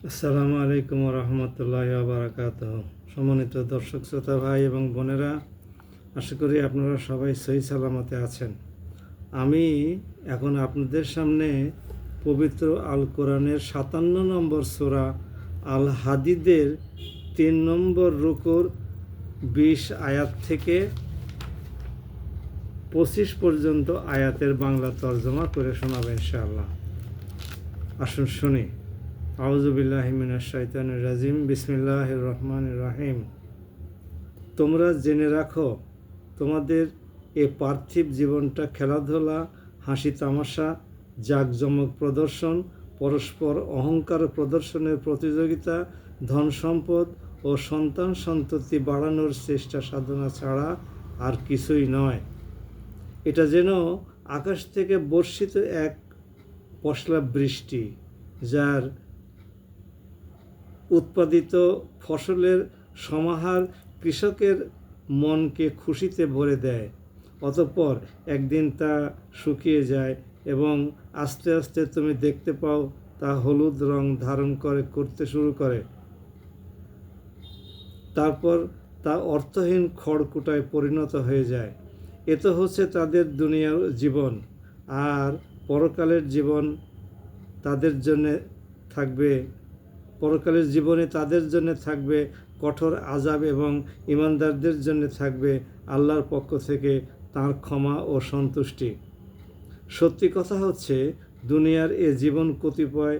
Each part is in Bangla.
আসসালামু আলাইকুম রহমতুল্লাহ বারাকাতুহ। সম্মানিত দর্শক শ্রোতা ভাই এবং বোনেরা, আশা করি আপনারা সবাই সহি সালামতে আছেন। আমি এখন আপনাদের সামনে পবিত্র আল কোরআনের 57 নম্বর সূরা আল হাদিদের 3 নম্বর রুকুর 20 আয়াত থেকে 25 পর্যন্ত আয়াতের বাংলা তর্জমা করে শোনাবেন ইনশাআল্লাহ। আসুন শুনি। আউযু বিল্লাহি মিনাশ শাইতানির রাজিম। বিসমিল্লাহির রহমানির রহিম। তোমরা জেনে রাখো, তোমাদের এ পার্থিব জীবনটা খেলাধুলা, হাসি তামাশা, জাঁকজমক প্রদর্শন, পরস্পর অহংকার প্রদর্শনের প্রতিযোগিতা, ধন সম্পদ ও সন্তান সন্ততি বাড়ানোর চেষ্টা সাধনা ছাড়া আর কিছুই নয়। এটা যেন আকাশ থেকে বর্ষিত এক পশলা বৃষ্টি, যার উৎপাদিত ফসলের সমাহার কৃষকের মনকে খুশিতে ভরে দেয়। অতঃপর একদিন তা শুকিয়ে যায় এবং আস্তে আস্তে তুমি দেখতে পাও তা হলুদ রং ধারণ করতে শুরু করে। তারপর তা অর্থহীন খড়কুটায় পরিণত হয়ে যায়। এ তো হচ্ছে তাদের দুনিয়ার জীবন, আর পরকালের জীবন তাদের জন্যে থাকবে পরকালের জীবনে তাদের জন্য থাকবে কঠোর আযাব এবং ঈমানদারদের জন্য থাকবে আল্লাহর পক্ষ থেকে তাঁর ক্ষমা ও সন্তুষ্টি। সত্যি কথা হচ্ছে, দুনিয়ার এ জীবন কতিপয়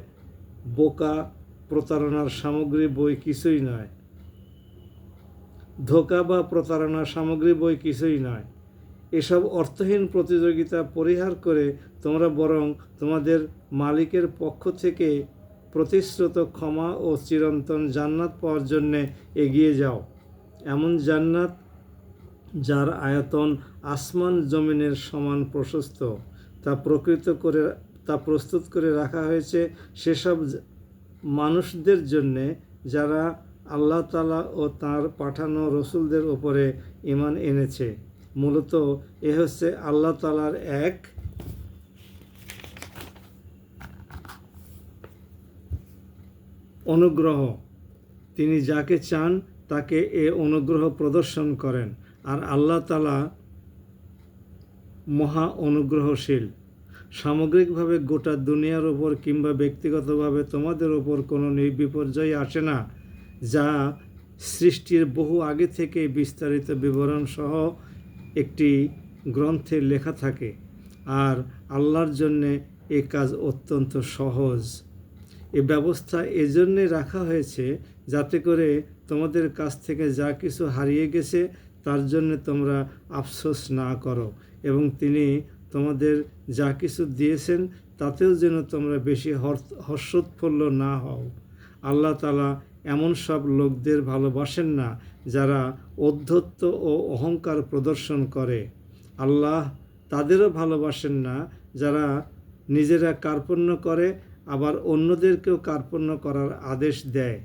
বোকা প্রতারণার সামগ্রী বই কিছুই নয়। ধোঁকা বা প্রতারণার সামগ্রী বই কিছুই নয়। এসব অর্থহীন প্রতিযোগিতা পরিহার করে তোমরা বরং তোমাদের মালিকের পক্ষ থেকে প্রতিশ্রুত ক্ষমা ও চিরন্তন জান্নাত পাওয়ার জন্যে এগিয়ে যাও। এমন জান্নাত যার আয়তন আসমান জমিনের সমান প্রশস্ত, তা প্রস্তুত করে রাখা হয়েছে সেসব মানুষদের জন্যে যারা আল্লাহ তাআলা ও তাঁর পাঠানো রসুলদের ওপরে ঈমান এনেছে। মূলত এ হচ্ছে আল্লাহ তাআলার এক অনুগ্রহ। তিনি যাকে চান তাকে এ অনুগ্রহ প্রদর্শন করেন, আর আল্লাহ তাআলা মহা অনুগ্রহশীল। সামগ্রিকভাবে গোটা দুনিয়ার ওপর কিংবা ব্যক্তিগতভাবে তোমাদের ওপর কোনো বিপর্যয় আসে না, যা সৃষ্টির বহু আগে থেকে বিস্তারিত বিবরণ সহ একটি গ্রন্থে লেখা থাকে। আর আল্লাহর জন্যে এ কাজ অত্যন্ত সহজ। এ ব্যবস্থা এজন্যে রাখা হয়েছে যাতে করে তোমাদের কাছ থেকে যা কিছু হারিয়ে গেছে তার জন্য তোমরা আফসোস না করো, এবং তিনি তোমাদের যা কিছু দিয়েছেন তাতেও যেন তোমরা বেশি হর্ষোৎফুল্ল না হও। আল্লাহ তাআলা এমন সব লোকদের ভালোবাসেন না যারা ঔদ্ধত্য ও অহংকার প্রদর্শন করে। আল্লাহ তাদেরও ভালোবাসেন না যারা নিজেরা কার্পণ্য করে আবার অন্যদেরকেও কার্পণ্য করার আদেশ দেয়।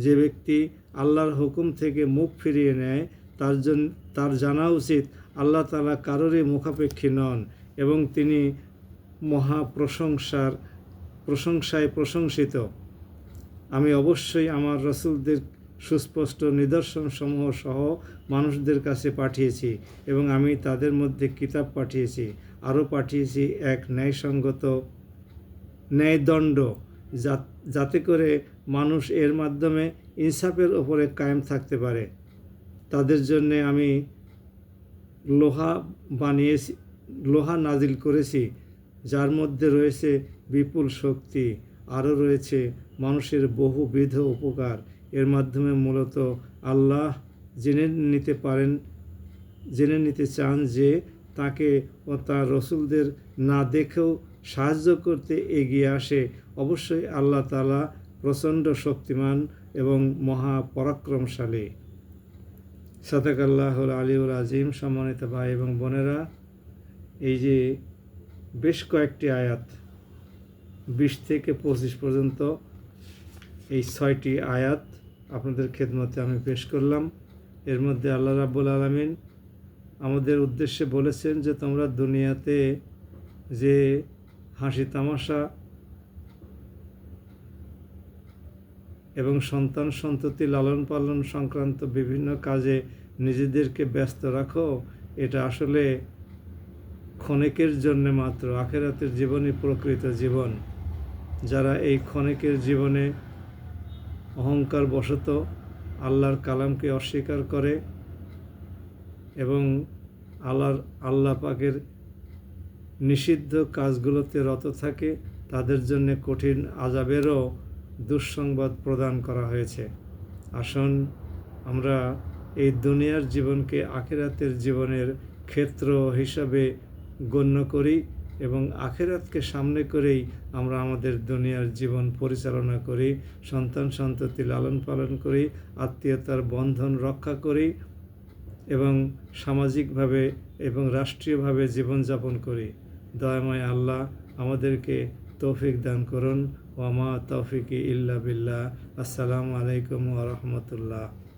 যে ব্যক্তি আল্লাহর হুকুম থেকে মুখ ফিরিয়ে নেয় তার জানা উচিত আল্লাহ তাআলা কারোরই মুখাপেক্ষী নন, এবং তিনি প্রশংসায় প্রশংসিত। আমি অবশ্যই আমার রাসূলদের সুস্পষ্ট নিদর্শনসমূহ সহ মানুষদের কাছে পাঠিয়েছি, এবং আমি তাদের মধ্যে কিতাব পাঠিয়েছি। আরও পাঠিয়েছি এক ন্যায়সঙ্গত ন্যায়দণ্ড, যাতে করে মানুষ এর মাধ্যমে ইনসাফের ওপরে কায়েম থাকতে পারে। তাদের জন্যে আমি লোহা নাজিল করেছি, যার মধ্যে রয়েছে বিপুল শক্তি। আরও রয়েছে মানুষের বহুবিধ উপকার। এর মাধ্যমে মূলত আল্লাহ জেনে নিতে চান যে তাকে ও তার রসুলদের না দেখেও সাহায্য করতে এগিয়ে আসে। অবশ্যই আল্লাহ তাআলা প্রচণ্ড শক্তিমান এবং মহাপরাক্রমশালী। সাদাকাল্লাহুল আলিউল আজিম। সম্মানিত ভাই এবং বোনেরা, এই যে বেশ কয়েকটি আয়াত 20 থেকে 25 পর্যন্ত এই 6টি আয়াত আপনাদের খেদমতে আমি পেশ করলাম। এর মধ্যে আল্লাহ রাব্বুল আলামিন আমাদের উদ্দেশ্যে বলেছেন যে তোমরা দুনিয়াতে যে হাসি তামাশা এবং সন্তান সন্ততি লালন পালন সংক্রান্ত বিভিন্ন কাজে নিজেদেরকে ব্যস্ত রাখো, এটা আসলে ক্ষণিকের জন্য মাত্র। আখিরাতের জীবনই প্রকৃত জীবন। যারা এই ক্ষণিকের জীবনে অহংকার বশত আল্লাহর কালামকে অস্বীকার করে এবং আল্লাহ পাকের নিষিদ্ধ কাজগুলোতে রত থাকে, তাদের জন্য কঠিন আযাবেরও দুঃসংবাদ প্রদান করা হয়েছে। আসুন আমরা এই দুনিয়ার জীবনকে আখিরাতের জীবনের ক্ষেত্র হিসাবে গণ্য করি এবং আখিরাতকে সামনে করেই আমরা আমাদের দুনিয়ার জীবন পরিচালনা করি, সন্তান সন্ততি লালন পালন করি, আত্মীয়তার বন্ধন রক্ষা করি এবং সামাজিকভাবে এবং রাষ্ট্রীয়ভাবে জীবনযাপন করি। দয়াময় আল্লাহ আমাদেরকে তৌফিক দান করুন। ওয়া মা তৌফিকি ইল্লা বিল্লাহ। আসসালামু আলাইকুম ওয়া রাহমাতুল্লাহ।